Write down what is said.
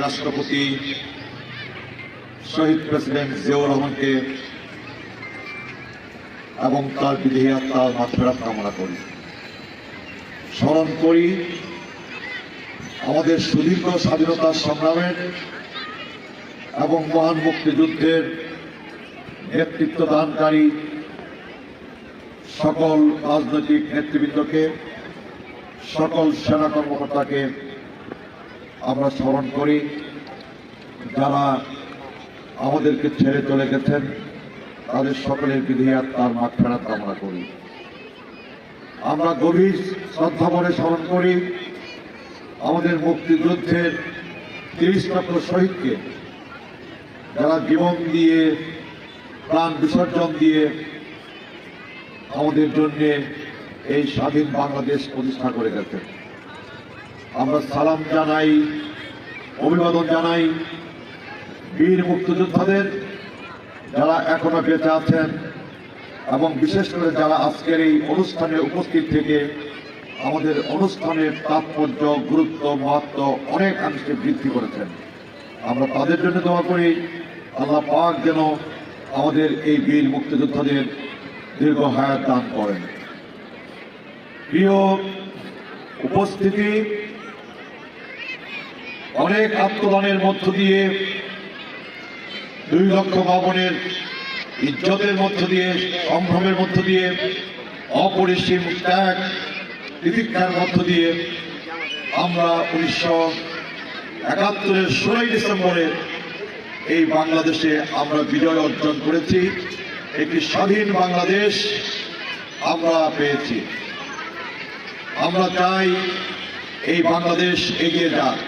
রাষ্ট্রপতি শহীদ প্রেসিডেন্ট জিয়াউর রহমানকে এবং তার বিদেহী আত্মার মাগফিরাত কামনা করি। স্মরণ করি আমাদের সুদীর্ঘ স্বাধীনতা সংগ্রামের এবং মহান মুক্তিযুদ্ধের নেতৃত্ব দানকারী সকল রাজনৈতিক নেতৃবৃন্দকে, সকল সেনা কর্মকর্তাকে আমরা স্মরণ করি, যারা আমাদেরকে ছেড়ে চলে গেছেন। তাদের সকলের বিদেহী আত্মার মাগফিরাত কামনা করি। আমরা গভীর শ্রদ্ধা ভরে স্মরণ করি আমাদের মুক্তিযুদ্ধের ৩০ লক্ষ শহীদকে, যারা জীবন দিয়ে, প্রাণ বিসর্জন দিয়ে আমাদের জন্য এই স্বাধীন বাংলাদেশ প্রতিষ্ঠা করে গেছেন। আমরা সালাম জানাই, অভিবাদন জানাই বীর মুক্তিযোদ্ধাদের, যারা এখনো বেঁচে আছেন এবং বিশেষ করে যারা আজকের এই অনুষ্ঠানে উপস্থিত থেকে আমাদের অনুষ্ঠানের তাৎপর্য, গুরুত্ব, মাহাত্ম্য অনেকাংশে বৃদ্ধি করেছেন। আমরা তাদের জন্য দোয়া করি, আল্লাহ পাক যেন আমাদের এই বীর মুক্তিযোদ্ধাদের দীর্ঘ হায়াত দান করেন। প্রিয় উপস্থিতি, অনেক আত্মদানের মধ্য দিয়ে, 2 লক্ষ মা বোনের ইজ্জতের মধ্য দিয়ে, সম্ভ্রমের মধ্য দিয়ে, অপরিসীম ত্যাগ তিতিক্ষার মধ্য দিয়ে আমরা 1971-এর 16 ডিসেম্বরে এই বাংলাদেশে আমরা বিজয় অর্জন করেছি। একটি স্বাধীন বাংলাদেশ আমরা পেয়েছি। আমরা চাই এই বাংলাদেশ এগিয়ে যাক।